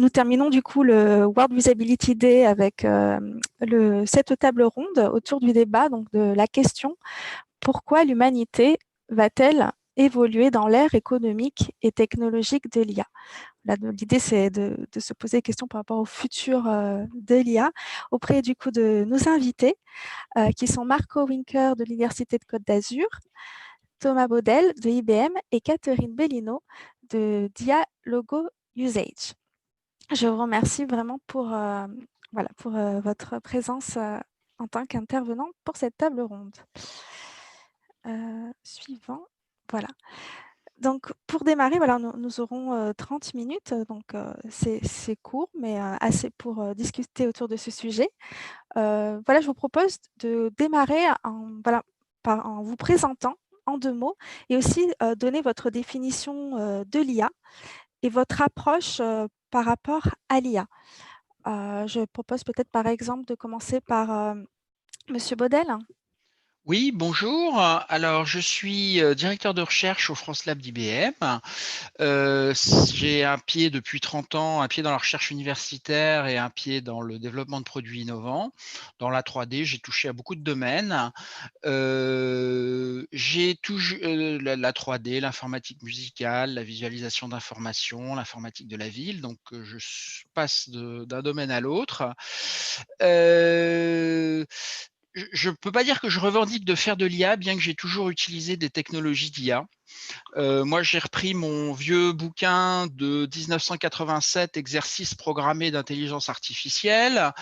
nous terminons du coup le World Usability Day avec cette table ronde autour du débat, donc de la question: pourquoi l'humanité va-t-elle évoluer dans l'ère économique et technologique de l'IA? L'idée, c'est de se poser des questions par rapport au futur de l'IA auprès du coup de nos invités, qui sont Marco Winker de l'Université de Côte d'Azur, Thomas Baudel de IBM et Catherine Bellino de Dialogo Usage. Je vous remercie vraiment pour, pour votre présence en tant qu'intervenant pour cette table ronde. Suivant, voilà. Donc, pour démarrer, voilà, nous aurons 30 minutes, donc c'est court, mais assez pour discuter autour de ce sujet. Voilà, je vous propose de démarrer en vous présentant en 2 mots et aussi donner votre définition de l'IA et votre approche par rapport à l'IA. Je propose peut-être par exemple de commencer par Monsieur Baudel. Oui, bonjour. Alors, je suis directeur de recherche au France Lab d'IBM. J'ai un pied depuis 30 ans, un pied dans la recherche universitaire et un pied dans le développement de produits innovants. Dans la 3D, j'ai touché à beaucoup de domaines. J'ai touché la 3D, l'informatique musicale, la visualisation d'informations, l'informatique de la ville. Donc, je passe d'un domaine à l'autre. Je ne peux pas dire que je revendique de faire de l'IA, bien que j'ai toujours utilisé des technologies d'IA. Moi, j'ai repris mon vieux bouquin de 1987, Exercice programmé d'intelligence artificielle.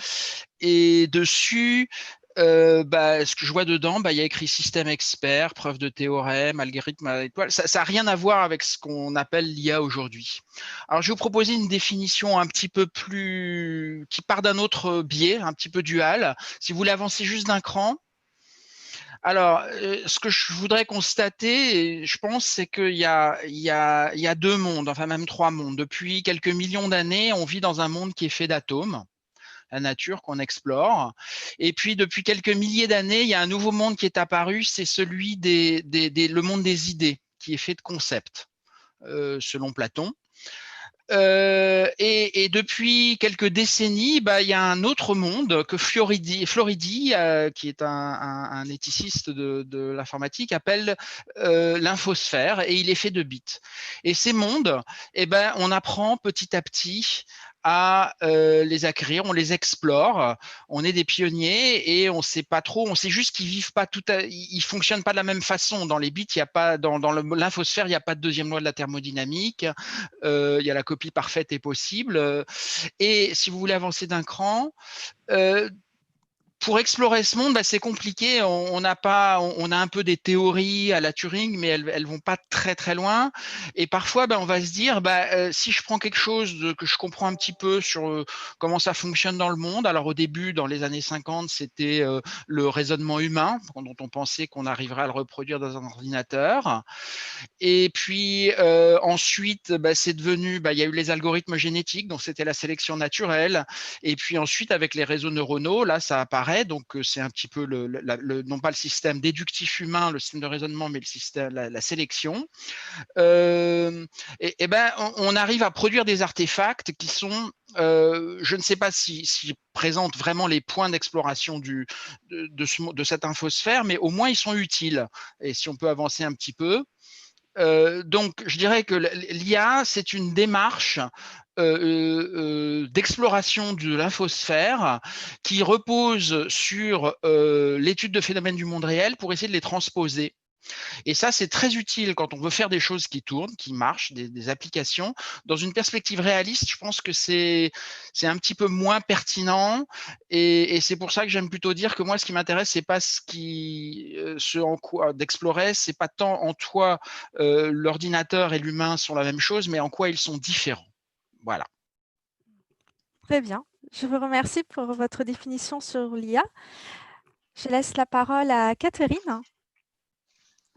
Et dessus, ce que je vois dedans, il y a écrit système expert, preuve de théorème, algorithme à l'étoile. Ça n'a rien à voir avec ce qu'on appelle l'IA aujourd'hui. Alors, je vais vous proposer une définition un petit peu plus, qui part d'un autre biais, un petit peu dual. Si vous voulez avancer juste d'un cran. Alors, ce que je voudrais constater, je pense, c'est qu'il y a 2 mondes, enfin même 3 mondes. Depuis quelques millions d'années, on vit dans un monde qui est fait d'atomes, la nature qu'on explore. Et puis, depuis quelques milliers d'années, il y a un nouveau monde qui est apparu, c'est celui le monde des idées, qui est fait de concepts, selon Platon. Et depuis quelques décennies, il y a un autre monde que Floridi, qui est un éthiciste de l'informatique, appelle l'infosphère, et il est fait de bits. Et ces mondes, on apprend petit à petit à les acquérir, on les explore, on est des pionniers et on sait pas trop, on sait juste qu'ils vivent pas ils fonctionnent pas de la même façon. Dans les bits, il y a pas, dans l'infosphère, il n'y a pas de deuxième loi de la thermodynamique. Il y a la copie parfaite est possible. Et si vous voulez avancer d'un cran, pour explorer ce monde, c'est compliqué. On a un peu des théories à la Turing, mais elles vont pas très très loin. Et parfois, on va se dire, si je prends quelque chose que je comprends un petit peu sur comment ça fonctionne dans le monde. Alors au début, dans les années 50, c'était le raisonnement humain, dont on pensait qu'on arriverait à le reproduire dans un ordinateur. Et puis ensuite, c'est devenu, il y a eu les algorithmes génétiques, donc c'était la sélection naturelle. Et puis ensuite, avec les réseaux neuronaux, là, ça apparaît. Donc c'est un petit peu non pas le système déductif humain, le système de raisonnement, mais le système, la sélection. On arrive à produire des artefacts qui sont, je ne sais pas si présentent vraiment les points d'exploration de cette infosphère, mais au moins ils sont utiles. Et si on peut avancer un petit peu. Donc, je dirais que l'IA, c'est une démarche d'exploration de l'infosphère qui repose sur l'étude de phénomènes du monde réel pour essayer de les transposer. Et ça, c'est très utile quand on veut faire des choses qui tournent, qui marchent, des applications. Dans une perspective réaliste, je pense que c'est un petit peu moins pertinent. Et c'est pour ça que j'aime plutôt dire que moi, ce qui m'intéresse, c'est pas ce en quoi d'explorer, c'est pas tant en quoi l'ordinateur et l'humain sont la même chose, mais en quoi ils sont différents. Voilà. Très bien. Je vous remercie pour votre définition sur l'IA. Je laisse la parole à Catherine.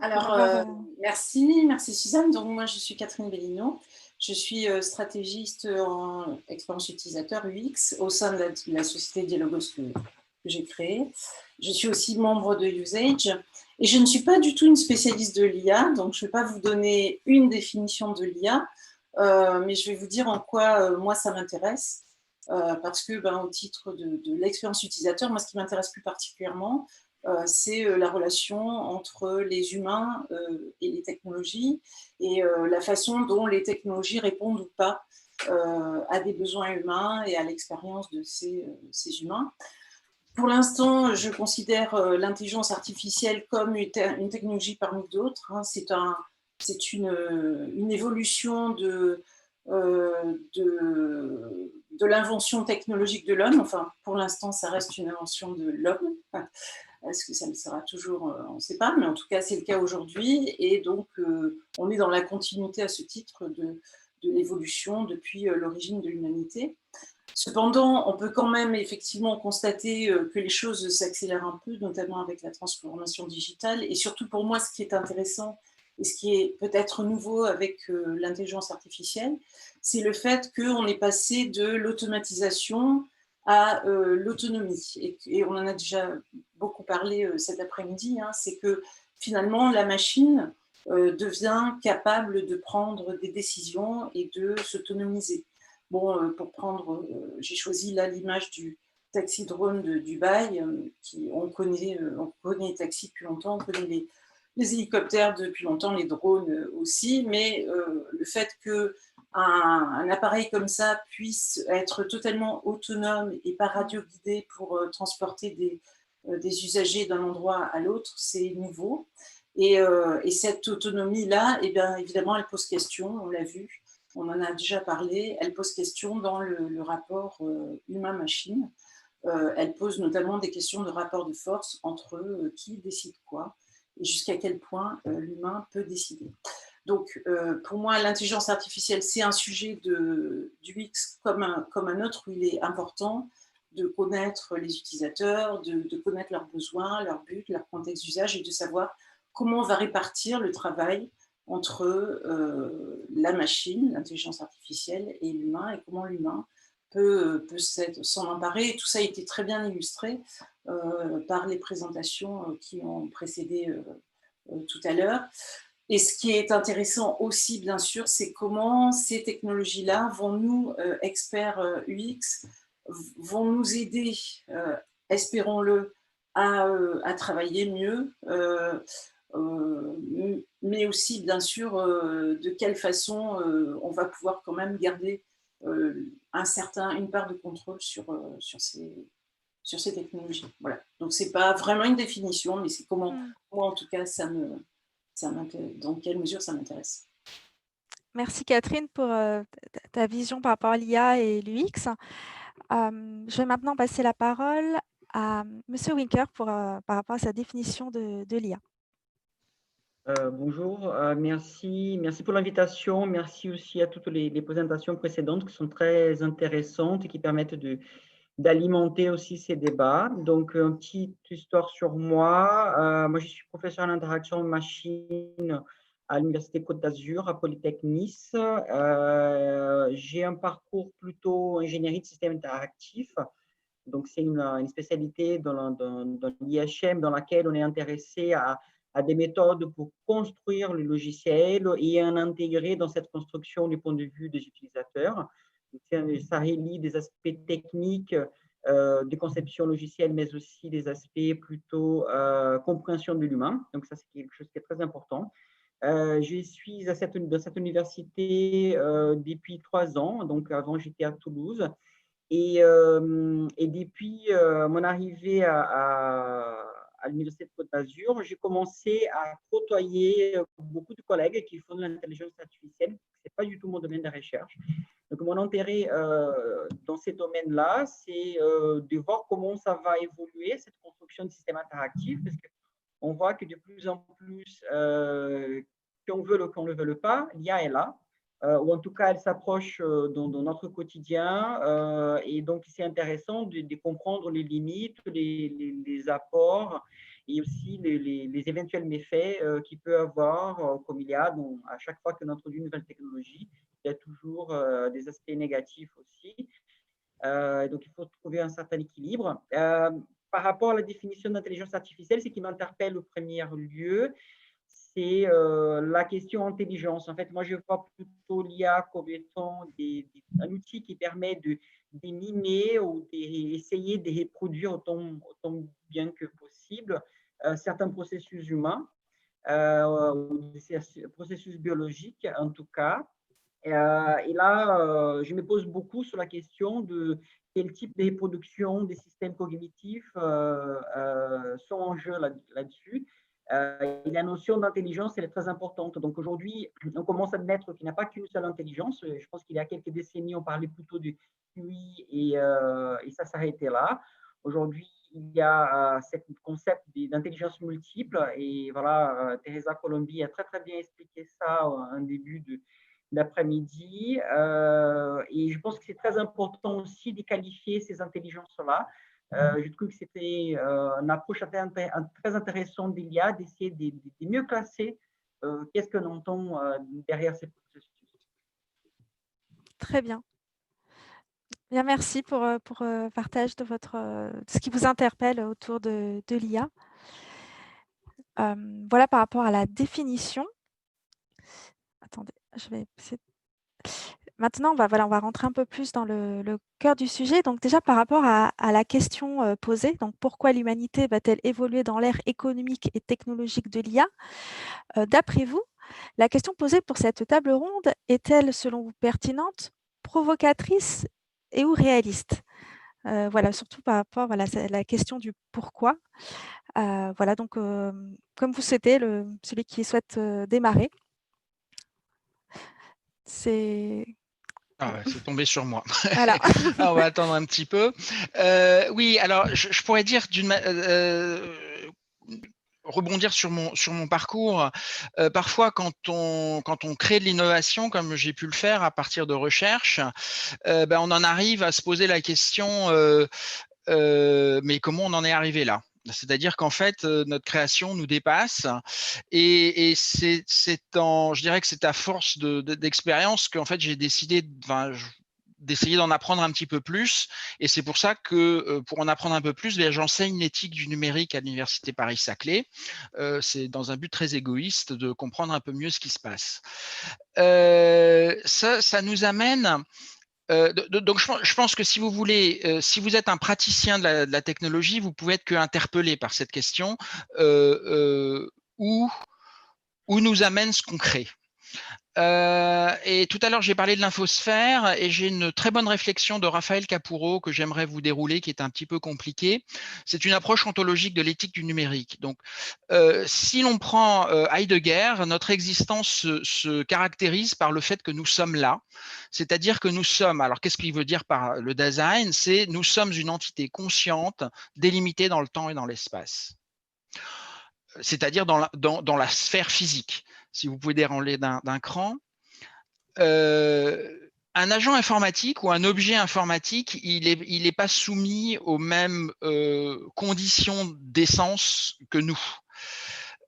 Alors, merci Suzanne. Donc, moi, je suis Catherine Bellino. Je suis stratégiste en expérience utilisateur UX au sein de la société Dialogos que j'ai créée. Je suis aussi membre de Usage et je ne suis pas du tout une spécialiste de l'IA, donc je ne vais pas vous donner une définition de l'IA. mais je vais vous dire en quoi moi ça m'intéresse. Parce que au titre de l'expérience utilisateur, moi ce qui m'intéresse plus particulièrement, c'est la relation entre les humains et les technologies et la façon dont les technologies répondent ou pas à des besoins humains et à l'expérience de ces humains. Pour l'instant, je considère l'intelligence artificielle comme une technologie parmi d'autres. Hein. C'est une évolution de l'invention technologique de l'homme. Enfin, pour l'instant, ça reste une invention de l'homme. Est-ce que ça le sera toujours? On ne sait pas, mais en tout cas, c'est le cas aujourd'hui. Et donc, on est dans la continuité à ce titre de l'évolution depuis l'origine de l'humanité. Cependant, on peut quand même effectivement constater que les choses s'accélèrent un peu, notamment avec la transformation digitale. Et surtout pour moi, ce qui est intéressant et ce qui est peut-être nouveau avec l'intelligence artificielle, c'est le fait qu'on est passé de l'automatisation à l'autonomie. Et on en a déjà beaucoup parlé cet après-midi, hein, c'est que finalement, la machine devient capable de prendre des décisions et de s'autonomiser. Bon, pour prendre, j'ai choisi là l'image du taxi drone de Dubaï. On connaît les taxis depuis longtemps, on connaît les hélicoptères depuis longtemps, les drones aussi, mais le fait qu'un appareil comme ça puisse être totalement autonome et pas radio-guidé pour transporter des usagers d'un endroit à l'autre, c'est nouveau. Et cette autonomie-là, eh bien, évidemment, elle pose question, on l'a vu. On en a déjà parlé, elle pose question dans le rapport humain-machine. Elle pose notamment des questions de rapport de force entre qui décide quoi et jusqu'à quel point l'humain peut décider. Donc, pour moi, l'intelligence artificielle, c'est un sujet du X comme un autre où il est important de connaître les utilisateurs, de connaître leurs besoins, leurs buts, leur contexte d'usage et de savoir comment on va répartir le travail entre la machine, l'intelligence artificielle et l'humain, et comment l'humain peut s'en emparer. Et tout ça a été très bien illustré par les présentations qui ont précédé tout à l'heure. Et ce qui est intéressant aussi, bien sûr, c'est comment ces technologies-là vont nous, experts UX, vont nous aider, espérons-le, à travailler mieux, mais aussi, bien sûr, de quelle façon on va pouvoir quand même garder une part de contrôle sur ces technologies. Voilà. Donc, ce n'est pas vraiment une définition, mais c'est comment, moi, en tout cas, dans quelle mesure ça m'intéresse. Merci Catherine pour ta vision par rapport à l'IA et l'UX. Je vais maintenant passer la parole à Monsieur Winker par rapport à sa définition de l'IA. Bonjour, merci pour l'invitation. Merci aussi à toutes les présentations précédentes qui sont très intéressantes et qui permettent d'alimenter aussi ces débats. Donc, une petite histoire sur moi. Moi, je suis professeur en interaction machine à l'Université Côte d'Azur, à Polytech Nice. J'ai un parcours plutôt ingénierie de systèmes interactifs. Donc, c'est une spécialité dans l'IHM dans laquelle on est intéressé à des méthodes pour construire le logiciel et à intégrer dans cette construction du point de vue des utilisateurs. Ça relie des aspects techniques de conception logicielle, mais aussi des aspects plutôt compréhension de l'humain. Donc, ça, c'est quelque chose qui est très important. Je suis dans cette université depuis 3 ans. Donc, avant, j'étais à Toulouse. Et depuis mon arrivée à l'Université de Côte d'Azur, j'ai commencé à côtoyer beaucoup de collègues qui font de l'intelligence artificielle. Ce n'est pas du tout mon domaine de recherche. Donc, mon intérêt dans ces domaines-là, c'est de voir comment ça va évoluer, cette construction de systèmes interactifs, parce qu'on voit que de plus en plus, qu'on veut ou qu'on ne le veut pas, l'IA est là. Ou en tout cas, elle s'approche dans notre quotidien. Et donc, c'est intéressant de comprendre les limites, les apports et aussi les éventuels méfaits qu'il peut avoir, comme il y a à chaque fois qu'on introduit une nouvelle technologie, il y a toujours des aspects négatifs aussi. Donc, il faut trouver un certain équilibre. Par rapport à la définition d'intelligence artificielle, ce qui m'interpelle au premier lieu, c'est la question intelligence. En fait, moi, je vois plutôt l'IA comme étant un outil qui permet de mimer ou d'essayer de reproduire autant bien que possible certains processus humains ou des processus biologiques en tout cas. Et là, je me pose beaucoup sur la question de quel type de reproduction des systèmes cognitifs sont en jeu là-dessus. Et la notion d'intelligence, elle est très importante. Donc aujourd'hui, on commence à admettre qu'il n'y a pas qu'une seule intelligence. Je pense qu'il y a quelques décennies, on parlait plutôt du QI et ça s'arrêtait là. Aujourd'hui, il y a ce concept d'intelligence multiple et voilà, Teresa Colombi a très très bien expliqué ça en début d'après-midi. Et je pense que c'est très important aussi de qualifier ces intelligences-là. Je trouve que c'était une approche très intéressante d'IA, d'essayer de mieux classer qu'est-ce que l'on entend derrière ces processus. Très bien. Bien, merci pour partage de ce qui vous interpelle autour de l'IA. Voilà par rapport à la définition. Attendez, je vais essayer. Maintenant, on va rentrer un peu plus dans le cœur du sujet. Donc déjà, par rapport à la question posée, donc pourquoi l'humanité va-t-elle évoluer dans l'ère économique et technologique de l'IA? D'après vous, la question posée pour cette table ronde est-elle, selon vous, pertinente, provocatrice et ou réaliste? Voilà, surtout par rapport à la question du pourquoi. Voilà, donc comme vous souhaitez, celui qui souhaite démarrer. C'est tombé sur moi. voilà. Alors, on va attendre un petit peu. Oui, alors je pourrais dire rebondir sur mon parcours. Parfois, quand on crée de l'innovation, comme j'ai pu le faire à partir de recherche, on en arrive à se poser la question mais comment on en est arrivé là? C'est-à-dire qu'en fait, notre création nous dépasse et je dirais que c'est à force d'expérience qu'en fait j'ai décidé d'essayer d'en apprendre un petit peu plus. Et c'est pour ça que pour en apprendre un peu plus, j'enseigne l'éthique du numérique à l'Université Paris-Saclay. C'est dans un but très égoïste de comprendre un peu mieux ce qui se passe. Ça nous amène donc, je pense que si vous voulez, si vous êtes un praticien de la technologie, vous pouvez être interpellé par cette question où nous amène ce qu'on crée. Et tout à l'heure, j'ai parlé de l'infosphère et j'ai une très bonne réflexion de Raphaël Capurro que j'aimerais vous dérouler, qui est un petit peu compliquée. C'est une approche ontologique de l'éthique du numérique. Donc, si l'on prend Heidegger, notre existence se caractérise par le fait que nous sommes là, c'est-à-dire que nous sommes, alors qu'est-ce qu'il veut dire par le Dasein? C'est nous sommes une entité consciente, délimitée dans le temps et dans l'espace. C'est-à-dire dans la sphère physique. Si vous pouvez dérouler d'un cran, un agent informatique ou un objet informatique, il n'est pas soumis aux mêmes conditions d'essence que nous.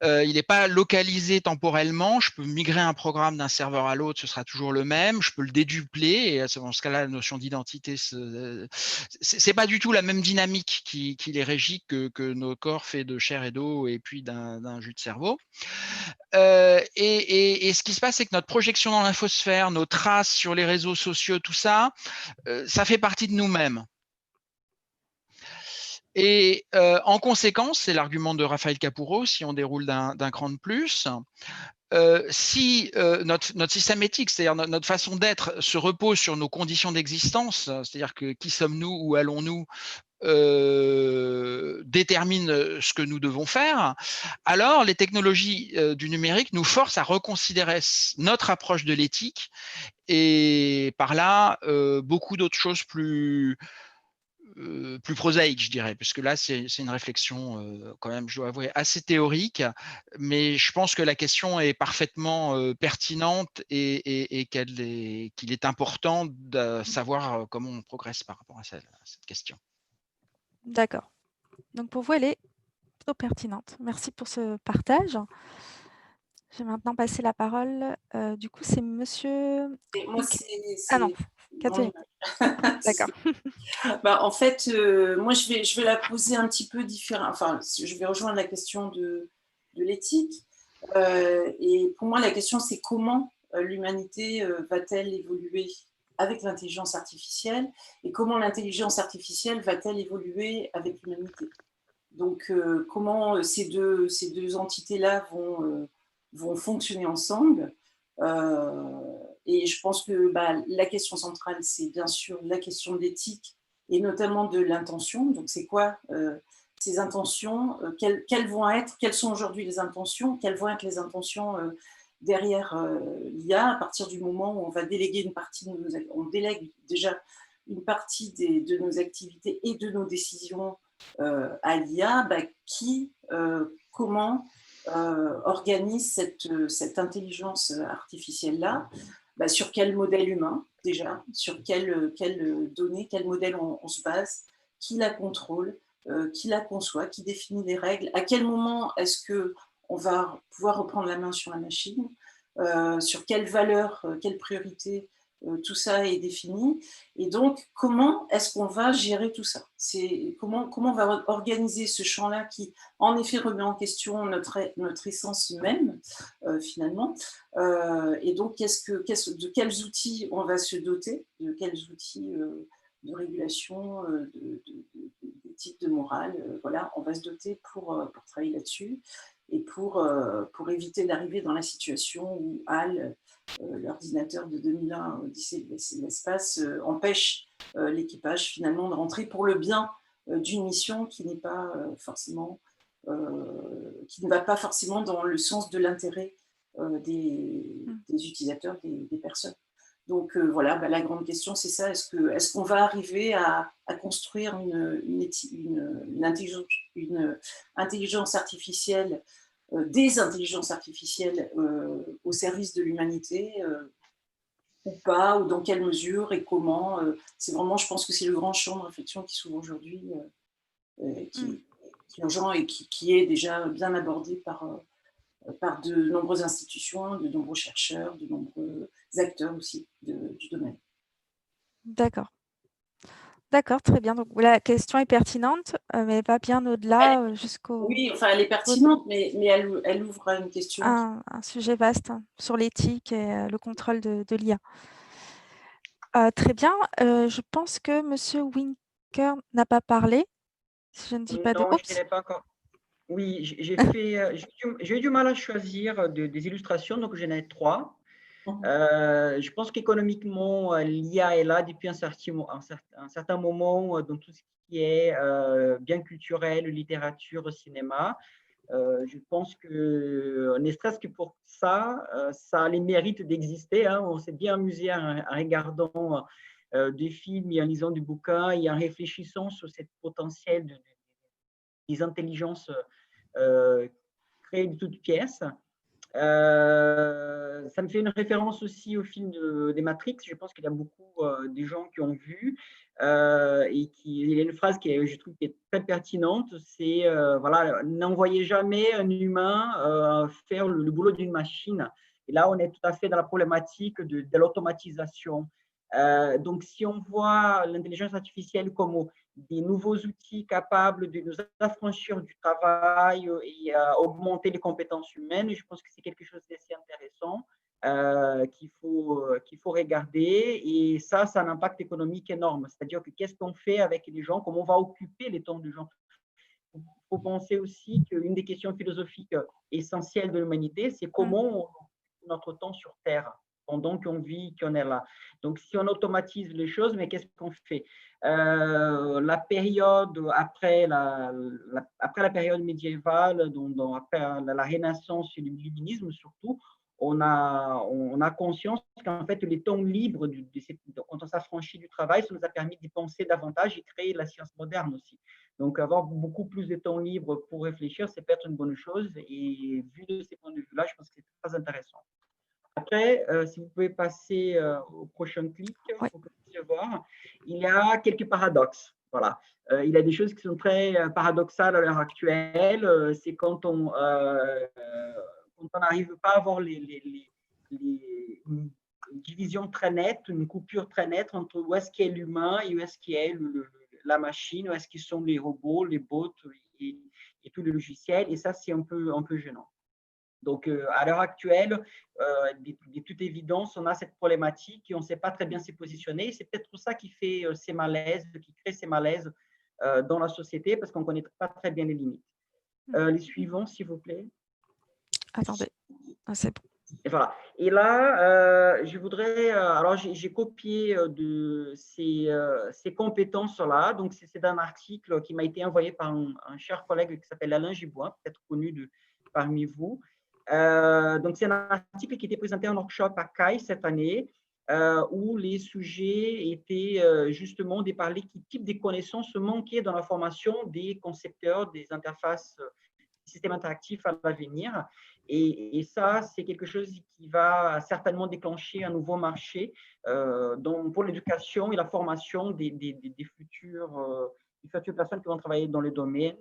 Il n'est pas localisé temporellement. Je peux migrer un programme d'un serveur à l'autre, ce sera toujours le même. Je peux le dédupler et dans ce cas-là, la notion d'identité, c'est pas du tout la même dynamique qui les régit que nos corps faits de chair et d'eau et puis d'un jus de cerveau. Et ce qui se passe, c'est que notre projection dans l'infosphère, nos traces sur les réseaux sociaux, tout ça, ça fait partie de nous-mêmes. Et en conséquence, c'est l'argument de Raphaël Capurro, si on déroule d'un cran de plus, si notre système éthique, c'est-à-dire notre façon d'être, se repose sur nos conditions d'existence, c'est-à-dire que qui sommes-nous, où allons-nous, détermine ce que nous devons faire, alors les technologies du numérique nous forcent à reconsidérer notre approche de l'éthique et par là beaucoup d'autres choses plus prosaïque, je dirais, puisque là, c'est une réflexion quand même, je dois avouer, assez théorique, mais je pense que la question est parfaitement pertinente et qu'il est important de savoir comment on progresse par rapport à cette question. D'accord. Donc pour vous, elle est plutôt pertinente. Merci pour ce partage. Je vais maintenant passer la parole. Du coup, c'est monsieur... Moi, Ah non, Catherine. D'accord. En fait, moi, je vais la poser un petit peu différent. Enfin, je vais rejoindre la question de l'éthique. Et pour moi, la question, c'est comment l'humanité va-t-elle évoluer avec l'intelligence artificielle et comment l'intelligence artificielle va-t-elle évoluer avec l'humanité. Donc, comment ces deux entités-là vont fonctionner ensemble. Et je pense que la question centrale, c'est bien sûr la question de l'éthique et notamment de l'intention. Donc, c'est quoi ces intentions, quelles sont aujourd'hui les intentions, quelles vont être les intentions derrière l'IA à partir du moment où on va déléguer une partie on délègue déjà une partie de nos activités et de nos décisions à l'IA, comment organise cette intelligence artificielle-là, sur quel modèle humain déjà, sur quelles données, quel modèle on se base, qui la contrôle, qui la conçoit, qui définit les règles, à quel moment est-ce qu'on va pouvoir reprendre la main sur la machine, sur quelles valeurs, quelles priorités, tout ça est défini. Et donc, comment est-ce qu'on va gérer tout ça? Comment on va organiser ce champ-là qui, en effet, remet en question notre essence même, finalement. Et donc, de quels outils on va se doter, de quels outils de régulation, d'éthique, de morale, voilà, on va se doter pour travailler là-dessus et pour éviter d'arriver dans la situation où HAL, l'ordinateur de 2001, Odyssée de l'espace, empêche l'équipage finalement de rentrer pour le bien d'une mission qui n'est pas forcément, qui ne va pas forcément dans le sens de l'intérêt des utilisateurs, des personnes. Donc voilà, la grande question, c'est ça. Est-ce qu'on va arriver à construire une intelligence artificielle, des intelligences artificielles au service de l'humanité ou pas, ou dans quelle mesure et comment? C'est vraiment, je pense que c'est le grand champ de réflexion qui s'ouvre aujourd'hui, qui est urgent et qui est déjà bien abordé par de nombreuses institutions, de nombreux chercheurs, de nombreux acteurs aussi du domaine. D'accord. D'accord, très bien. Donc la question est pertinente, mais va bien au-delà jusqu'au... Oui, enfin, elle est pertinente, mais elle ouvre à une question. Un sujet vaste sur l'éthique et le contrôle de l'IA. Très bien. Je pense que Monsieur Winker n'a pas parlé, si je ne dis pas de... Non, je Oups. n'ai pas encore. Oui, j'ai eu du mal à choisir des illustrations, donc j'en ai 3. Je pense qu'économiquement, l'IA est là depuis un certain moment dans tout ce qui est bien culturel, littérature, cinéma. Je pense que, ne serait-ce que pour ça, ça a les mérites d'exister. Hein. On s'est bien amusé en regardant des films et en lisant des bouquins et en réfléchissant sur cette potentiel des intelligences créées de toutes pièces. Ça me fait une référence aussi au film des Matrix. Je pense qu'il y a beaucoup des gens qui ont vu et il y a une phrase je trouve qui est très pertinente. C'est voilà, n'envoyez jamais un humain faire le boulot d'une machine. Et là, on est tout à fait dans la problématique de l'automatisation. Donc, si on voit l'intelligence artificielle comme des nouveaux outils capables de nous affranchir du travail et augmenter les compétences humaines, je pense que c'est quelque chose d'assez intéressant qu'il faut regarder. Et ça a un impact économique énorme. C'est-à-dire que qu'est-ce qu'on fait avec les gens, comment on va occuper les temps des gens. Il faut penser aussi qu'une des questions philosophiques essentielles de l'humanité, c'est comment on occupe notre temps sur Terre pendant qu'on vit, qu'on est là. Donc, si on automatise les choses, mais qu'est-ce qu'on fait? La période après la période médiévale, après la Renaissance et l'illuminisme surtout, on a conscience qu'en fait, les temps libres, quand on s'affranchit du travail, ça nous a permis d'y penser davantage et créer la science moderne aussi. Donc, avoir beaucoup plus de temps libre pour réfléchir, c'est peut-être une bonne chose. Et vu de ces points de vue-là, je pense que c'est très intéressant. Après, si vous pouvez passer au prochain clic pour que vous puissiez voir, il y a quelques paradoxes. Voilà. Il y a des choses qui sont très paradoxales à l'heure actuelle. C'est quand on n'arrive pas à avoir une division très nette, une coupure très nette entre où est-ce qu'est l'humain et où est-ce qu'est la machine, où est-ce qu'ils sont les robots, les bots et tous les logiciels. Et ça, c'est un peu gênant. Donc, à l'heure actuelle, de toute évidence, on a cette problématique et on ne sait pas très bien s'y positionner. C'est peut-être ça qui fait ces malaises, qui crée ces malaises dans la société parce qu'on ne connaît pas très bien les limites. Les suivants, s'il vous plaît. Attendez, c'est bon. Et voilà. Et là, je voudrais. Alors, j'ai copié de ces compétences-là. Donc, c'est un article qui m'a été envoyé par un cher collègue qui s'appelle Alain Gibois, peut-être connu parmi vous. Donc, c'est un article qui était présenté en workshop à CAI cette année, où les sujets étaient justement de parler quel type de connaissances manquaient dans la formation des concepteurs des interfaces systèmes interactifs à l'avenir. Et ça, c'est quelque chose qui va certainement déclencher un nouveau marché pour l'éducation et la formation des futures personnes qui vont travailler dans le domaine.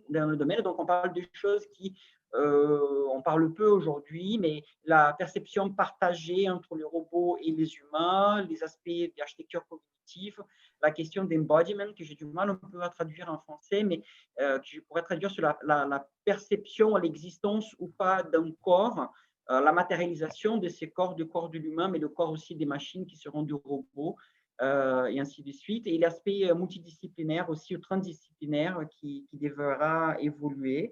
Donc, on parle de choses qui, on parle peu aujourd'hui, mais la perception partagée entre les robots et les humains, les aspects d'architecture cognitive, la question d'embodiment, que j'ai du mal un peu à traduire en français, mais que je pourrais traduire sur la perception à l'existence ou pas d'un corps, la matérialisation de ces corps, du corps de l'humain, mais le corps aussi des machines qui seront des robots, et ainsi de suite. Et l'aspect multidisciplinaire aussi, ou transdisciplinaire, qui devra évoluer.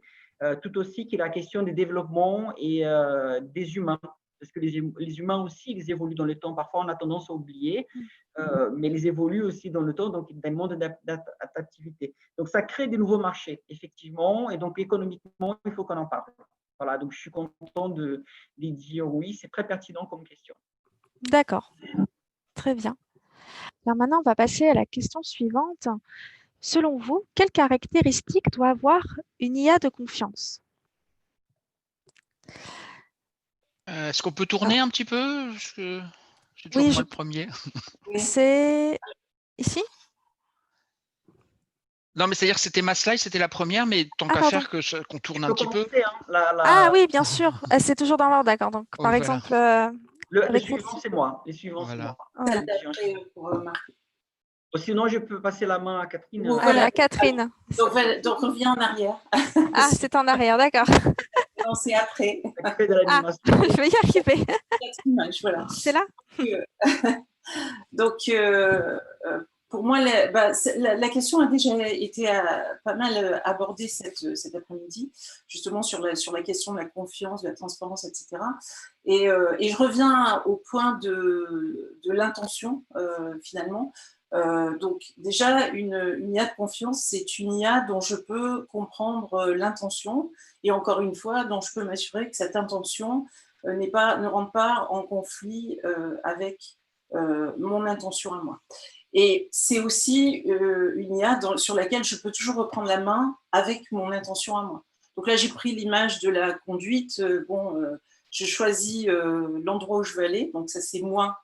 Tout aussi qui est la question des développements et des humains. Parce que les humains aussi, ils évoluent dans le temps. Parfois, on a tendance à oublier, mais ils évoluent aussi dans le temps, donc dans le monde d'adaptivité. Donc, ça crée des nouveaux marchés, effectivement, et donc économiquement, il faut qu'on en parle. Voilà, donc je suis content de dire oui, c'est très pertinent comme question. D'accord, très bien. Alors maintenant, on va passer à la question suivante. Selon vous, quelles caractéristiques doit avoir une IA de confiance? Est-ce qu'on peut tourner un petit peu? C'est toujours Oui, moi le premier. c'est ici? Non, mais c'est-à-dire que c'était ma slide, c'était la première, mais tant qu'à pardon. faire qu'on tourne un petit peu. Ah oui, bien sûr. C'est toujours dans l'ordre, d'accord. Donc, par voilà. exemple, le suivant, c'est moi. Les suivants, Voilà. c'est moi. Sinon, je peux passer la main à Catherine. Voilà, Catherine. Donc, on revient en arrière. Ah, c'est en arrière, d'accord. Non, c'est après. Je vais y arriver. Voilà. C'est là? Donc, pour moi, la question a déjà été pas mal abordée cet après-midi, justement sur la question de la confiance, de la transparence, etc. Et je reviens au point de l'intention, finalement. Donc, déjà, une IA de confiance, c'est une IA dont je peux comprendre l'intention et encore une fois, dont je peux m'assurer que cette intention ne rentre pas en conflit avec mon intention à moi. Et c'est aussi une IA sur laquelle je peux toujours reprendre la main avec mon intention à moi. Donc là, j'ai pris l'image de la conduite. Je choisis l'endroit où je veux aller. Donc ça, c'est moi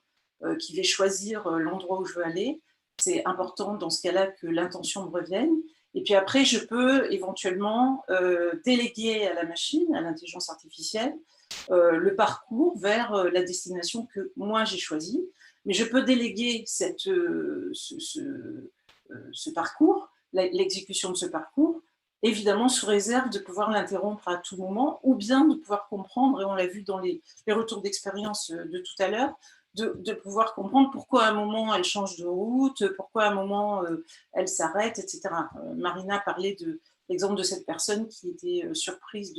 qui vais choisir l'endroit où je veux aller. C'est important dans ce cas-là que l'intention me revienne. Et puis après, je peux éventuellement déléguer à la machine, à l'intelligence artificielle, le parcours vers la destination que moi j'ai choisie. Mais je peux déléguer ce parcours, l'exécution de ce parcours, évidemment sous réserve de pouvoir l'interrompre à tout moment ou bien de pouvoir comprendre, et on l'a vu dans les retours d'expérience de tout à l'heure, de pouvoir comprendre pourquoi à un moment elle change de route, pourquoi à un moment elle s'arrête, etc. Marina parlait de l'exemple de cette personne qui était surprise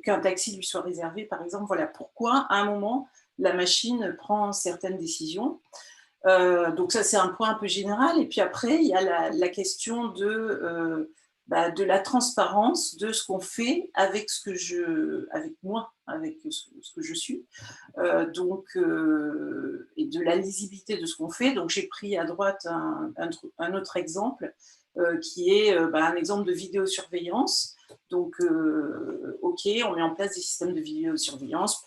qu'un taxi lui soit réservé, par exemple. Voilà pourquoi à un moment la machine prend certaines décisions. Donc ça, c'est un point un peu général. Et puis après, il y a la question de la transparence de ce qu'on fait avec moi, avec ce que je suis. Et de la lisibilité de ce qu'on fait. Donc j'ai pris à droite un autre exemple qui est un exemple de vidéosurveillance. Donc, OK, on met en place des systèmes de vidéosurveillance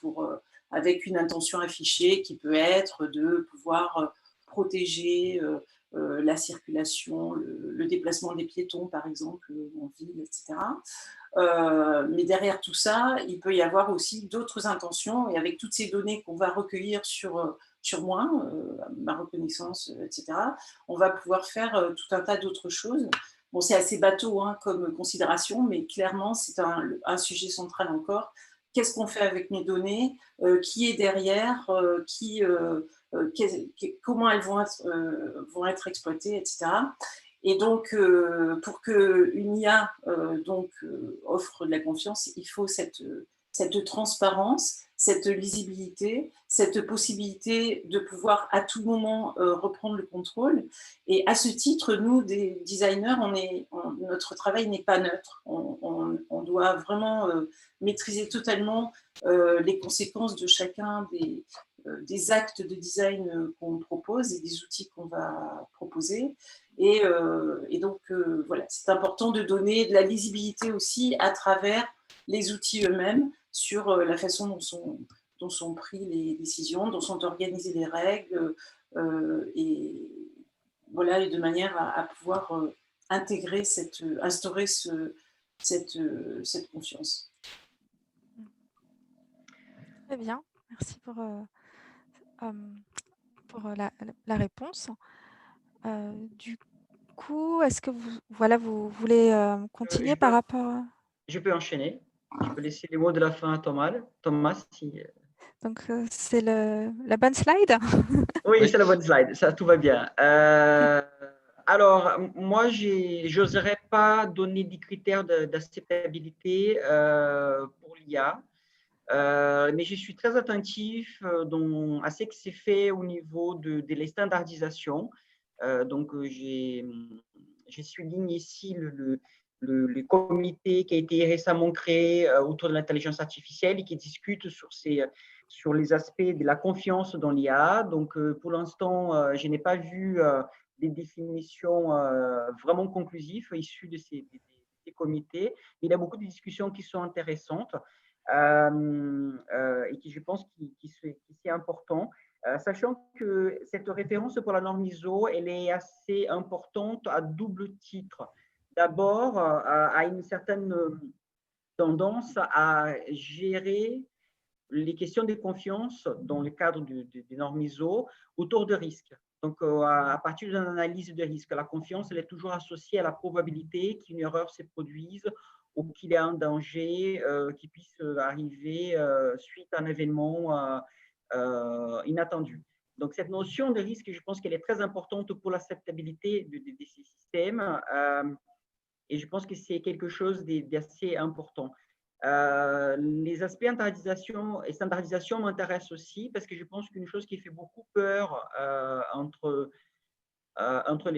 avec une intention affichée qui peut être de pouvoir protéger la circulation, le déplacement des piétons, par exemple, en ville, etc. Mais derrière tout ça, il peut y avoir aussi d'autres intentions. Et avec toutes ces données qu'on va recueillir sur moi, ma reconnaissance, etc., on va pouvoir faire tout un tas d'autres choses. Bon, c'est assez bateau hein, comme considération, mais clairement, c'est un sujet central encore. Qu'est-ce qu'on fait avec mes données? Qui est derrière? Comment elles vont être exploitées, etc. Et donc, pour qu'une IA offre de la confiance, il faut cette transparence, cette lisibilité, cette possibilité de pouvoir à tout moment reprendre le contrôle. Et à ce titre, nous, des designers, notre travail n'est pas neutre. On doit vraiment maîtriser totalement les conséquences de chacun des actes de design qu'on propose et des outils qu'on va proposer. Et donc, voilà, c'est important de donner de la lisibilité aussi à travers les outils eux-mêmes sur la façon dont sont prises les décisions, dont sont organisées les règles, et voilà, et de manière à pouvoir instaurer cette confiance. Très bien, merci pour la réponse. Du coup, est-ce que vous voulez continuer par rapport à... Je peux enchaîner. Je peux laisser les mots de la fin à Thomas. Si... Donc, c'est la bonne slide? Oui, c'est la bonne slide. Ça, tout va bien. Alors, moi, je n'oserais pas donner des critères d'acceptabilité pour l'IA. Mais je suis très attentif à ce qui s'est fait au niveau de la standardisation. Donc, je souligne ici le comité qui a été récemment créé autour de l'intelligence artificielle et qui discute sur les aspects de la confiance dans l'IA. Donc, pour l'instant, je n'ai pas vu des définitions vraiment conclusives issues de ces comités. Il y a beaucoup de discussions qui sont intéressantes. Et qui, je pense, qui c'est important. Sachant que cette référence pour la norme ISO, elle est assez importante à double titre. D'abord, à une certaine tendance à gérer les questions de confiance dans le cadre des normes ISO autour de risques. Donc, à partir d'une analyse de risque, la confiance, elle est toujours associée à la probabilité qu'une erreur se produise ou qu'il y ait un danger qui puisse arriver suite à un événement inattendu. Donc, cette notion de risque, je pense qu'elle est très importante pour l'acceptabilité de ces systèmes et je pense que c'est quelque chose d'assez important. Les aspects standardisation m'intéressent aussi parce que je pense qu'une chose qui fait beaucoup peur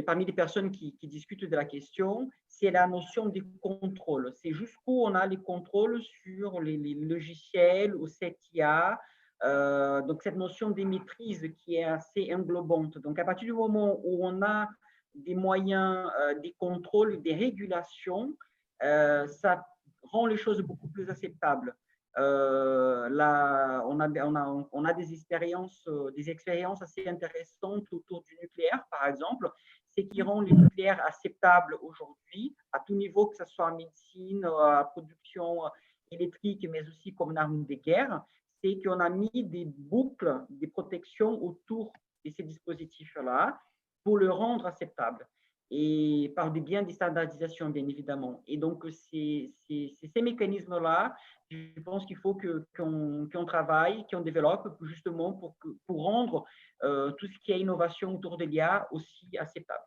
parmi les personnes qui discutent de la question, c'est la notion des contrôles. C'est jusqu'où on a les contrôles sur les logiciels ou cette IA. Donc, cette notion des maîtrises qui est assez englobante. Donc, à partir du moment où on a des moyens, des contrôles, des régulations, ça rend les choses beaucoup plus acceptables. Là, on a des expériences assez intéressantes autour du nucléaire, par exemple, ce qui rend le nucléaire acceptable aujourd'hui, à tout niveau, que ce soit en médecine, à production électrique, mais aussi comme une arme de guerre, c'est qu'on a mis des boucles de protection autour de ces dispositifs-là pour le rendre acceptable. Et par le biais des standardisations, bien évidemment. Et donc, c'est ces mécanismes-là, je pense qu'il faut qu'on travaille, qu'on développe justement pour rendre tout ce qui est innovation autour de l'IA aussi acceptable.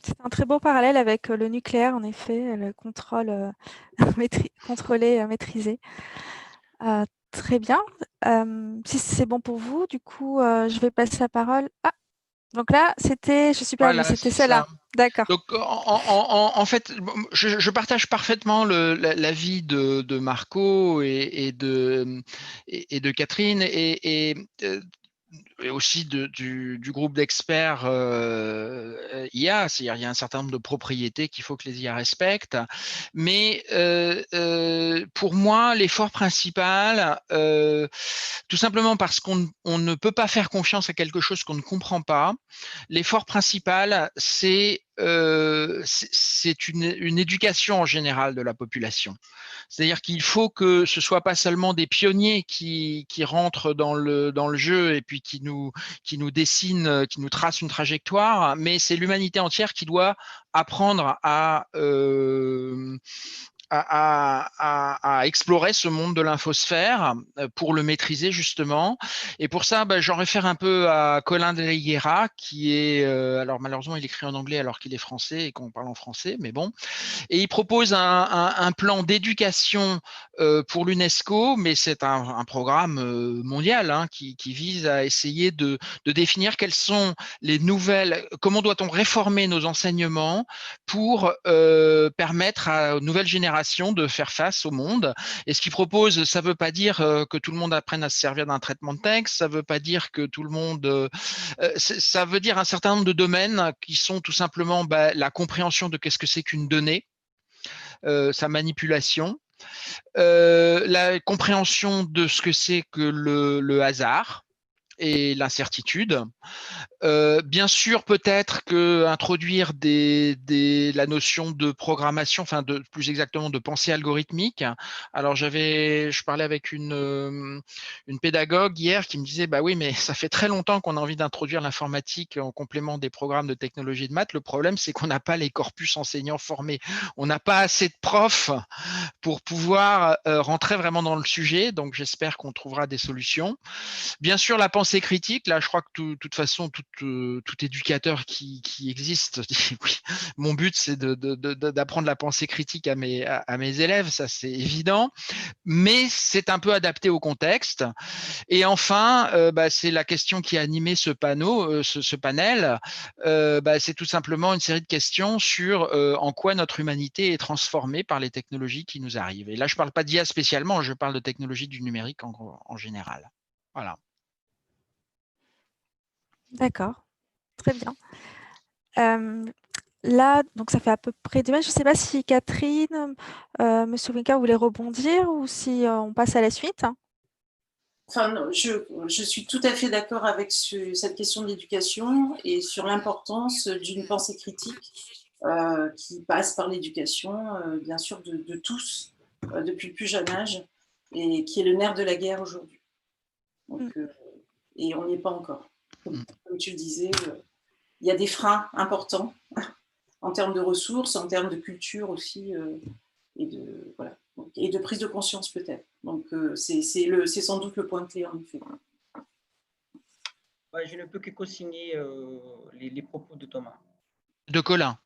C'est un très beau parallèle avec le nucléaire, en effet, le contrôle contrôlé, maîtrisé. Très bien. Si c'est bon pour vous, du coup, je vais passer la parole. Ah, donc là, c'était, je suis perdue, Voilà, c'était c'est celle-là. ça. D'accord. Donc, en fait, je partage parfaitement l'avis de Marco et de Catherine et aussi du groupe d'experts IA, c'est-à-dire il y a un certain nombre de propriétés qu'il faut que les IA respectent. Mais pour moi, l'effort principal, tout simplement parce qu'on ne peut pas faire confiance à quelque chose qu'on ne comprend pas. L'effort principal, c'est une éducation en général de la population. C'est-à-dire qu'il faut que ce soit pas seulement des pionniers qui rentrent dans le jeu et puis qui nous dessinent, qui nous tracent une trajectoire, mais c'est l'humanité entière qui doit apprendre à explorer ce monde de l'infosphère pour le maîtriser justement. Et pour ça, j'en réfère un peu à Colin de Higuera, qui est, alors malheureusement il écrit en anglais alors qu'il est français et qu'on parle en français, mais bon. Et il propose un plan d'éducation pour l'UNESCO, mais c'est un programme mondial qui vise à essayer de définir quelles sont les nouvelles, comment doit-on réformer nos enseignements pour permettre aux nouvelles générations de faire face au monde. Et ce qu'il propose, ça ne veut pas dire que tout le monde apprenne à se servir d'un traitement de texte, ça ne veut pas dire que tout le monde... ça veut dire un certain nombre de domaines qui sont tout simplement la compréhension de qu'est-ce que c'est qu'une donnée, sa manipulation, la compréhension de ce que c'est que le hasard et l'incertitude. Bien sûr, peut-être que introduire la notion de programmation, enfin plus exactement de pensée algorithmique. Alors je parlais avec une pédagogue hier qui me disait bah oui, mais ça fait très longtemps qu'on a envie d'introduire l'informatique en complément des programmes de technologie de maths. Le problème, c'est qu'on n'a pas les corpus enseignants formés. On n'a pas assez de profs pour pouvoir rentrer vraiment dans le sujet. Donc j'espère qu'on trouvera des solutions. Bien sûr, la pensée critique, là, je crois que de toute façon, tout éducateur qui existe dit oui, mon but, c'est d'apprendre la pensée critique à mes élèves, ça c'est évident, mais c'est un peu adapté au contexte. Et enfin, c'est la question qui a animé ce panel, c'est tout simplement une série de questions sur en quoi notre humanité est transformée par les technologies qui nous arrivent. Et là, je ne parle pas d'IA spécialement, je parle de technologie du numérique en général. Voilà. D'accord, très bien. Là, donc ça fait à peu près 2 minutes. Je ne sais pas si Catherine, Monsieur Winka voulait rebondir ou si on passe à la suite. Enfin, non, je suis tout à fait d'accord avec cette question de l'éducation et sur l'importance d'une pensée critique qui passe par l'éducation, bien sûr, de tous, depuis le plus jeune âge, et qui est le nerf de la guerre aujourd'hui. Et on n'y est pas encore. Comme tu le disais, il y a des freins importants en termes de ressources, en termes de culture aussi, et de prise de conscience peut-être. Donc c'est sans doute le point clé en effet. Ouais, je ne peux que co-signer les propos de Thomas. De Colin.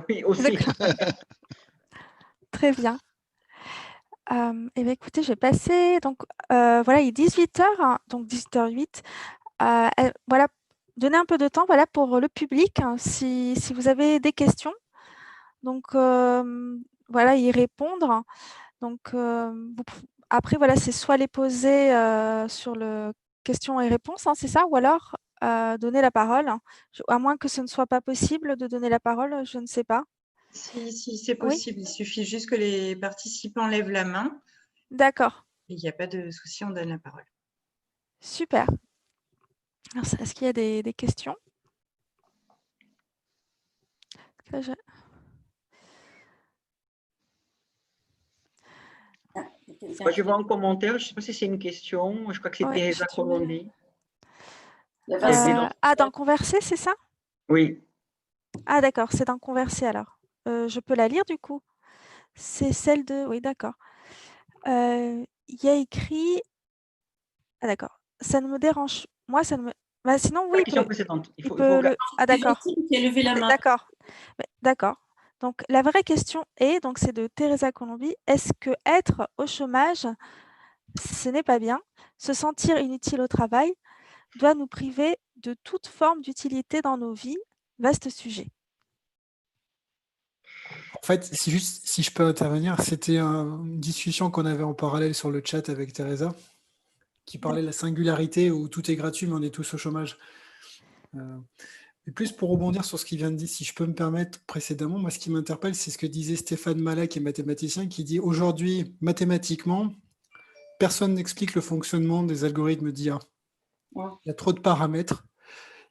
Oui, aussi. Très bien. Et bien, écoutez, je vais passer. Donc, voilà, il est 18h, hein, donc 18h08. Voilà, donner un peu de temps voilà, pour le public, hein, si vous avez des questions. Donc, voilà, y répondre. Donc, après, voilà, c'est soit les poser sur le questions et réponses, hein, c'est ça, ou alors donner la parole. À moins que ce ne soit pas possible de donner la parole, je ne sais pas. Si c'est Oui. possible, il suffit juste que les participants lèvent la main. D'accord. Il n'y a pas de souci, on donne la parole. Super. Alors, est-ce qu'il y a des questions? Moi, je vois un commentaire, je ne sais pas si c'est une question, je crois que c'est Ouais, Teresa Colondi. dans Converser, c'est ça? Oui. Ah d'accord, c'est dans Converser alors. Je peux la lire du coup? C'est celle de... Oui, d'accord. Il y a écrit... Ah d'accord. Ça ne me dérange... Moi, ça ne me... Bah, sinon, oui, La question précédente. Ah d'accord. Qui a levé la main. D'accord. D'accord. Donc, la vraie question est, donc c'est de Teresa Colombi, est-ce que être au chômage, ce n'est pas bien? Se sentir inutile au travail doit nous priver de toute forme d'utilité dans nos vies? Vaste sujet. En fait, si je peux intervenir, c'était une discussion qu'on avait en parallèle sur le chat avec Teresa, qui parlait de la singularité où tout est gratuit, mais on est tous au chômage. Et plus pour rebondir sur ce qu'il vient de dire, si je peux me permettre précédemment, moi ce qui m'interpelle, c'est ce que disait Stéphane Malak, qui est mathématicien, qui dit aujourd'hui, mathématiquement, personne n'explique le fonctionnement des algorithmes d'IA. Ouais. Il y a trop de paramètres.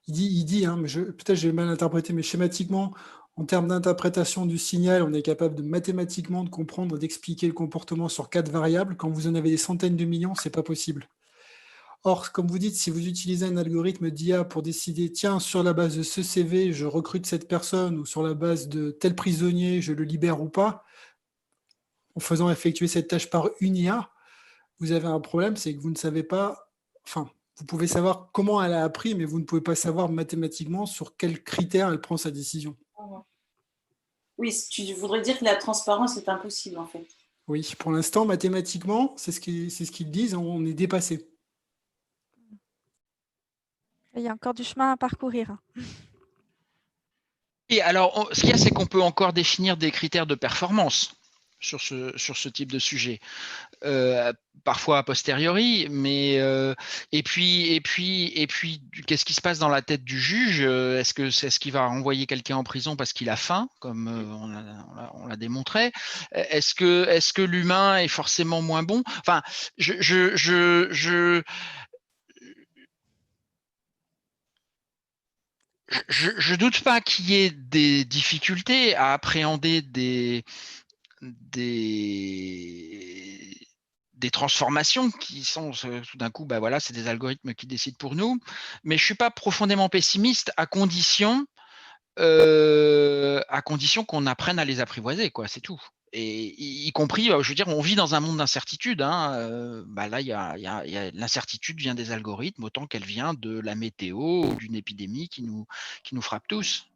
Il dit hein, peut-être j'ai mal interprété, mais schématiquement, en termes d'interprétation du signal, on est capable de mathématiquement de comprendre, d'expliquer le comportement sur 4 variables. Quand vous en avez des centaines de millions, c'est pas possible. Or, comme vous dites, si vous utilisez un algorithme d'IA pour décider, tiens, sur la base de ce CV, je recrute cette personne, ou sur la base de tel prisonnier, je le libère ou pas, en faisant effectuer cette tâche par une IA, vous avez un problème, c'est que vous ne savez pas, enfin, vous pouvez savoir comment elle a appris, mais vous ne pouvez pas savoir mathématiquement sur quels critères elle prend sa décision. Oui, tu voudrais dire que la transparence est impossible, en fait. Oui, pour l'instant, mathématiquement, c'est ce qu'ils disent, on est dépassé. Il y a encore du chemin à parcourir. Et alors, ce qu'il y a, c'est qu'on peut encore définir des critères de performance sur ce type de sujet, parfois a posteriori, mais et puis, qu'est-ce qui se passe dans la tête du juge? Est-ce qu'il va envoyer quelqu'un en prison parce qu'il a faim, comme on l'a démontré? Est-ce que l'humain est forcément moins bon? Enfin, je doute pas qu'il y ait des difficultés à appréhender des transformations qui sont tout d'un coup, voilà, c'est des algorithmes qui décident pour nous, mais je suis pas profondément pessimiste à condition qu'on apprenne à les apprivoiser, quoi, c'est tout. Et y compris, je veux dire, on vit dans un monde d'incertitude. Hein, là, l'incertitude vient des algorithmes autant qu'elle vient de la météo ou d'une épidémie qui nous frappe tous.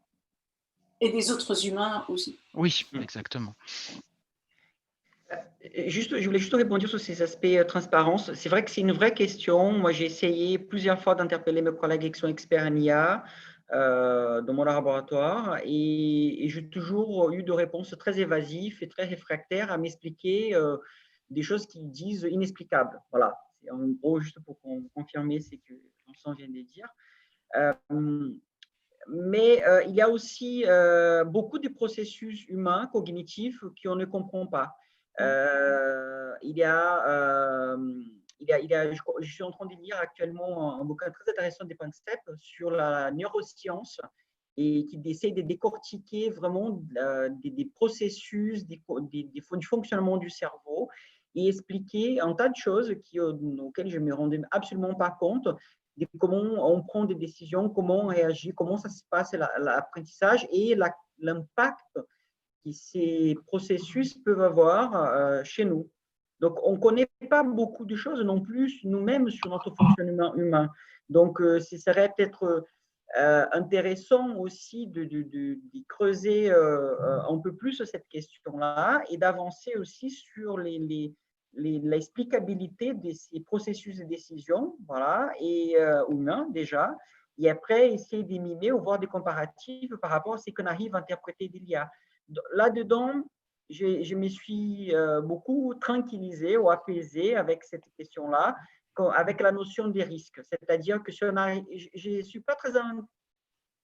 Et des autres humains aussi. Oui, exactement. Je voulais juste répondre sur ces aspects transparence. C'est vrai que c'est une vraie question. Moi, j'ai essayé plusieurs fois d'interpeller mes collègues qui sont experts en IA dans mon laboratoire et j'ai toujours eu de réponses très évasives et très réfractaires à m'expliquer des choses qu'ils disent inexplicables. Voilà. C'est en gros, juste pour confirmer ce que Vincent vient de dire. Mais il y a aussi beaucoup de processus humains cognitifs qu'on ne comprend pas. Je suis en train de lire actuellement un bouquin très intéressant des Panksepp sur la neuroscience et qui essaie de décortiquer vraiment des processus, du fonctionnement du cerveau et expliquer un tas de choses auxquelles je ne me rendais absolument pas compte, de comment on prend des décisions, comment on réagit, comment ça se passe l'apprentissage et l'impact que ces processus peuvent avoir chez nous. Donc, on ne connaît pas beaucoup de choses non plus nous-mêmes sur notre fonctionnement humain. Donc, ce serait peut-être intéressant aussi de creuser un peu plus cette question-là et d'avancer aussi sur l'explicabilité de ces processus de décision, voilà, et humains déjà, et après essayer d'éminer ou voir des comparatifs par rapport à ce qu'on arrive à interpréter d'il y a. Là-dedans, je me suis beaucoup tranquillisé ou apaisé avec cette question-là, avec la notion des risques. C'est-à-dire que je ne suis pas très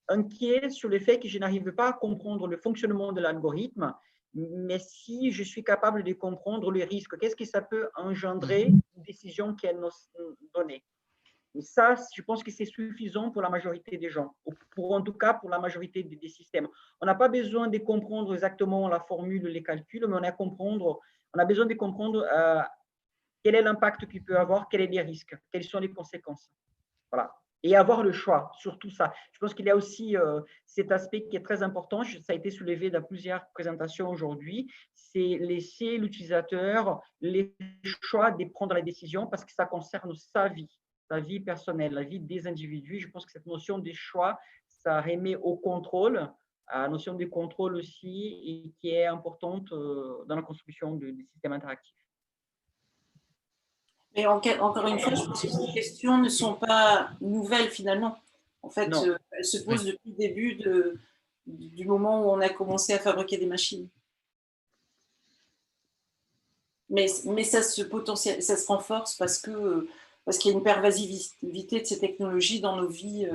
inquiet sur le fait que je n'arrive pas à comprendre le fonctionnement de l'algorithme, mais si je suis capable de comprendre les risques, qu'est-ce que ça peut engendrer une décision qu'elle nous donnait. Et ça, je pense que c'est suffisant pour la majorité des gens, ou en tout cas pour la majorité des systèmes. On n'a pas besoin de comprendre exactement la formule, les calculs, mais on a besoin de comprendre quel est l'impact qu'il peut avoir, quels sont les risques, quelles sont les conséquences. Voilà. Et avoir le choix, surtout ça. Je pense qu'il y a aussi cet aspect qui est très important, ça a été soulevé dans plusieurs présentations aujourd'hui, c'est laisser l'utilisateur les choix de prendre la décision parce que ça concerne sa vie personnelle, la vie des individus. Je pense que cette notion des choix, ça remet au contrôle, à la notion de contrôle aussi, et qui est importante dans la construction des systèmes interactifs. Mais encore une fois, je pense que ces questions ne sont pas nouvelles finalement. En fait, elles se posent depuis le début du moment où on a commencé à fabriquer des machines. Mais ça se renforce parce qu'il y a une pervasivité de ces technologies dans nos vies,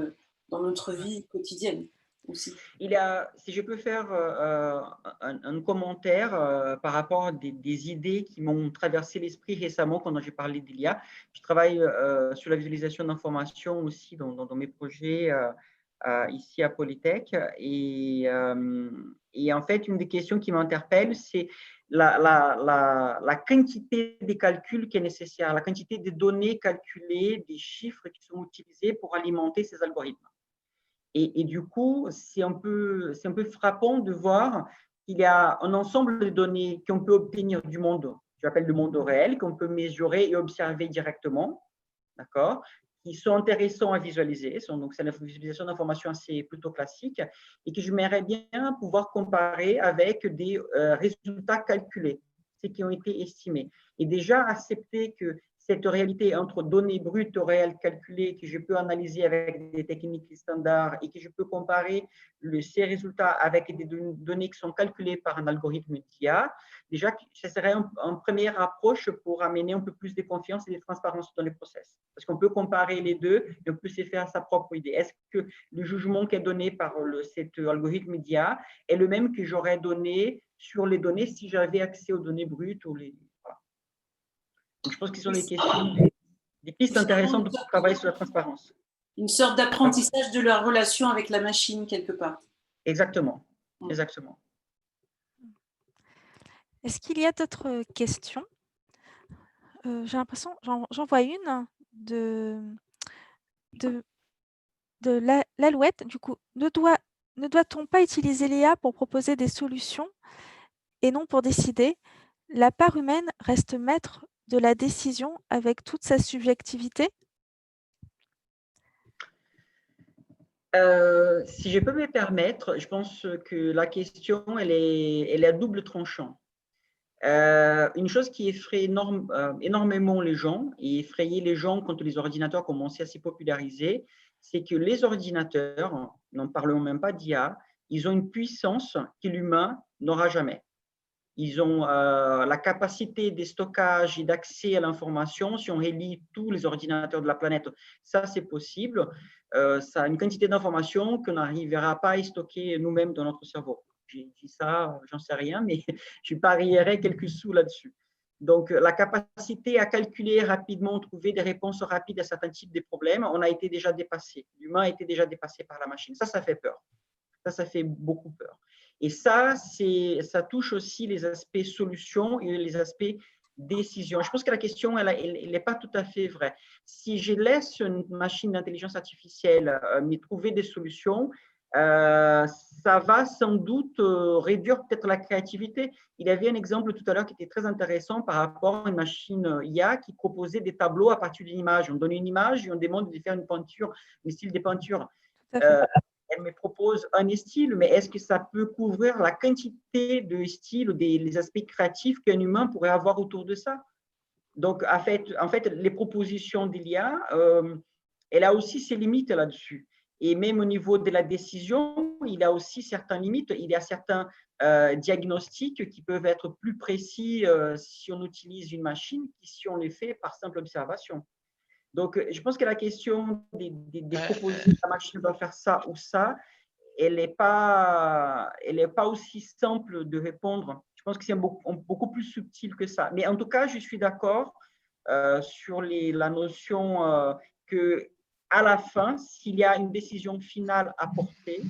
dans notre vie quotidienne. aussi. Si je peux faire un commentaire par rapport à des idées qui m'ont traversé l'esprit récemment quand j'ai parlé d'IA. Je travaille sur la visualisation d'informations aussi dans mes projets ici à Polytech. Et en fait, une des questions qui m'interpelle, c'est la quantité des calculs qui est nécessaire, la quantité des données calculées, des chiffres qui sont utilisés pour alimenter ces algorithmes. Et du coup, c'est un peu frappant de voir qu'il y a un ensemble de données qu'on peut obtenir du monde, j'appelle le monde réel, qu'on peut mesurer et observer directement, d'accord, qui sont intéressants à visualiser. Donc, c'est la visualisation d'informations assez plutôt classique et que j'aimerais bien pouvoir comparer avec des résultats calculés, ceux qui ont été estimés. Et déjà accepter que cette réalité entre données brutes au réel calculées que je peux analyser avec des techniques standards et que je peux comparer ces résultats avec des données qui sont calculées par un algorithme d'IA, déjà, ce serait une première approche pour amener un peu plus de confiance et de transparence dans les process. Parce qu'on peut comparer les deux et on peut se faire sa propre idée. Est-ce que le jugement qui est donné par cet algorithme d'IA est le même que j'aurais donné sur les données si j'avais accès aux données brutes ou les… Voilà. Donc, je pense que ce sont les questions, des pistes intéressantes pour travailler sur la transparence. Une sorte d'apprentissage de leur relation avec la machine, quelque part. Exactement. Exactement. Est-ce qu'il y a d'autres questions? J'ai l'impression, j'en vois une de l'Alouette. Du coup, ne doit-on pas utiliser l'IA pour proposer des solutions et non pour décider? La part humaine reste maître de la décision avec toute sa subjectivité? Si je peux me permettre, je pense que la question, elle est à double tranchant. Une chose qui effraie énormément les gens et effrayait les gens quand les ordinateurs commençaient à s'y populariser, c'est que les ordinateurs, n'en parlons même pas d'IA, ils ont une puissance que l'humain n'aura jamais. Ils ont la capacité de stockage et d'accès à l'information. Si on relie tous les ordinateurs de la planète, ça c'est possible. Ça a une quantité d'informations qu'on n'arrivera pas à stocker nous-mêmes dans notre cerveau. J'ai dit ça, j'en sais rien, mais je parierais quelques sous là-dessus. Donc, la capacité à calculer rapidement, trouver des réponses rapides à certains types de problèmes, on a été déjà dépassé. L'humain a été déjà dépassé par la machine. Ça fait peur. Ça fait beaucoup peur. Et ça touche aussi les aspects solutions et les aspects décision. Je pense que la question, elle n'est pas tout à fait vraie. Si je laisse une machine d'intelligence artificielle me trouver des solutions, ça va sans doute réduire peut-être la créativité. Il y avait un exemple tout à l'heure qui était très intéressant par rapport à une machine IA qui proposait des tableaux à partir d'une image. On donne une image et on demande de faire une peinture, un style de peinture. Elle me propose un style, mais est-ce que ça peut couvrir la quantité de styles, les aspects créatifs qu'un humain pourrait avoir autour de ça? Donc, en fait, les propositions d'IA, elle a aussi ses limites là-dessus. Et même au niveau de la décision, il y a aussi certaines limites. Il y a certains diagnostics qui peuvent être plus précis si on utilise une machine que si on les fait par simple observation. Donc, je pense que la question des propositions, la machine doit faire ça ou ça, elle n'est pas aussi simple de répondre. Je pense que c'est beaucoup plus subtil que ça. Mais en tout cas, je suis d'accord sur la notion que à la fin, s'il y a une décision finale à porter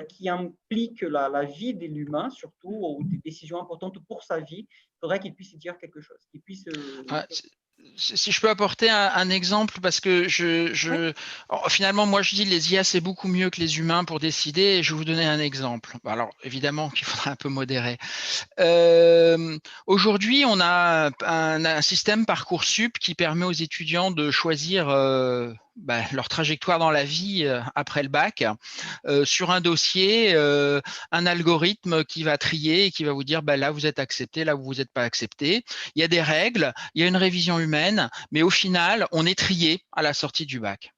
qui implique la vie de l'humain, surtout, ou des décisions importantes pour sa vie, il faudrait qu'il puisse y dire quelque chose, qu'il puisse… Si je peux apporter un exemple, parce que finalement, moi je dis les IA c'est beaucoup mieux que les humains pour décider, et je vais vous donner un exemple. Alors évidemment qu'il faudra un peu modérer. Aujourd'hui, on a un système Parcoursup qui permet aux étudiants de choisir leur trajectoire dans la vie après le bac sur un dossier, un algorithme qui va trier et qui va vous dire là vous êtes accepté, là vous n'êtes pas accepté. Il y a des règles, il y a une révision humaine, mais au final, on est trié à la sortie du bac.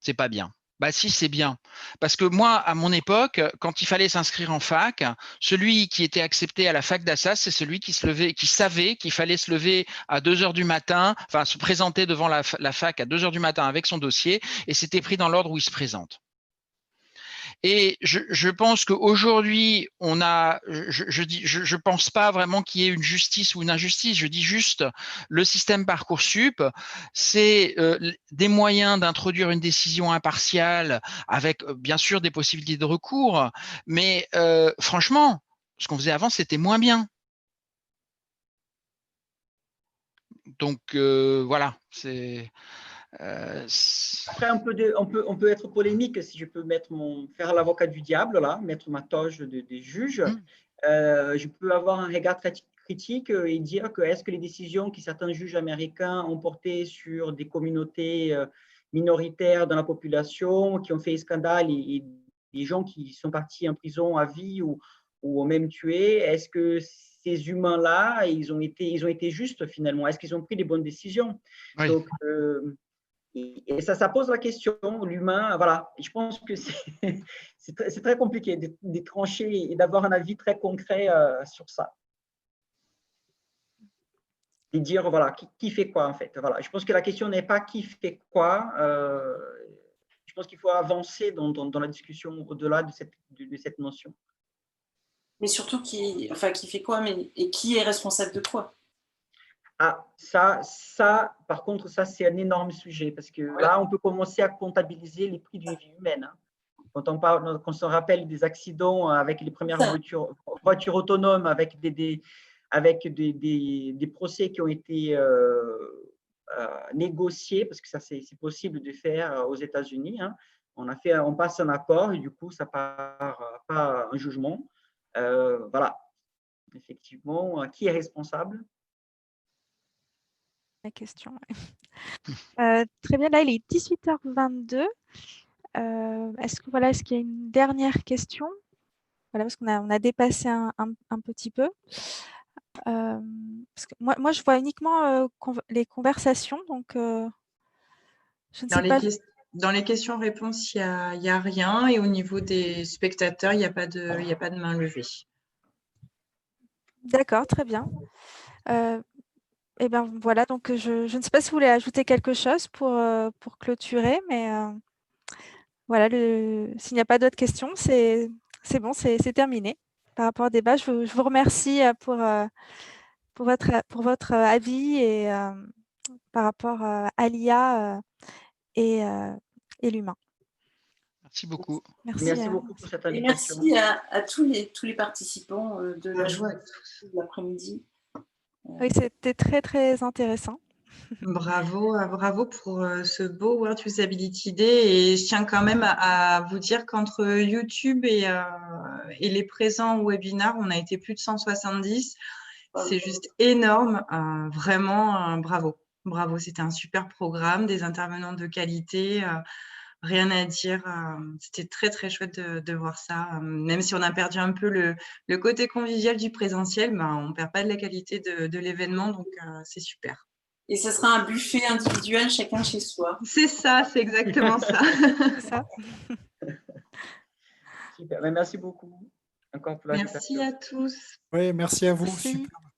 C'est pas bien. Si, c'est bien. Parce que moi, à mon époque, quand il fallait s'inscrire en fac, celui qui était accepté à la fac d'Assas, c'est celui qui savait qu'il fallait se lever à 2h du matin, enfin se présenter devant la fac à 2h du matin avec son dossier, et c'était pris dans l'ordre où il se présente. Et je pense qu'aujourd'hui, je pense pas vraiment qu'il y ait une justice ou une injustice. Je dis juste, le système Parcoursup, c'est des moyens d'introduire une décision impartiale avec bien sûr des possibilités de recours, mais franchement, ce qu'on faisait avant, c'était moins bien. Donc voilà, c'est. Après, on peut être polémique, si je peux faire l'avocat du diable, là, mettre ma toge des juges. Je peux avoir un regard très critique et dire que est-ce que les décisions que certains juges américains ont portées sur des communautés minoritaires dans la population, qui ont fait scandale et des gens qui sont partis en prison à vie ou ont même tué, est-ce que ces humains-là, ils ont été justes finalement? Est-ce qu'ils ont pris les bonnes décisions? Oui. Donc, et ça pose la question, l'humain, voilà. Et je pense que c'est très compliqué de trancher et d'avoir un avis très concret sur ça. Et dire, voilà, qui fait quoi en fait. Voilà. Je pense que la question n'est pas qui fait quoi. Je pense qu'il faut avancer dans la discussion au-delà de cette notion. Mais surtout, qui fait quoi, et qui est responsable de quoi? Ah, ça, par contre, ça, c'est un énorme sujet parce que là, on peut commencer à comptabiliser les prix d'une vie humaine. Quand on se rappelle des accidents avec les premières voitures autonomes, avec des procès qui ont été négociés, parce que ça, c'est possible de faire aux États-Unis. On passe un accord et du coup, ça part pas un jugement. Voilà. Effectivement, qui est responsable? La question. Très bien, là il est 18h22. Est-ce qu'il y a une dernière question? Voilà, parce qu'on a dépassé un petit peu. Parce que moi, je vois uniquement les conversations, donc je ne sais pas. Dans les questions-réponses, il y a rien. Et au niveau des spectateurs, il n'y a pas de main levée. D'accord, très bien. Et bien voilà, donc je ne sais pas si vous voulez ajouter quelque chose pour clôturer, mais voilà, s'il n'y a pas d'autres questions, c'est bon, c'est terminé. Par rapport au débat, je vous remercie pour votre avis et par rapport à l'IA et l'humain. Merci beaucoup. Merci beaucoup pour cette Et invitation. merci à tous les participants de la journée de l'après-midi. Oui, c'était très, très intéressant. Bravo pour ce beau World Usability Day. Et je tiens quand même à vous dire qu'entre YouTube et les présents webinaires, on a été plus de 170. C'est juste énorme. Vraiment, bravo. Bravo, c'était un super programme, des intervenants de qualité. Rien à dire. C'était très, très chouette de voir ça. Même si on a perdu un peu le côté convivial du présentiel, on ne perd pas de la qualité de l'événement. Donc, c'est super. Et ce sera un buffet individuel, chacun chez soi. C'est ça, c'est exactement ça. C'est ça. Super. Merci beaucoup. Encore pour Merci à tous. Oui, merci à vous. Merci. Super.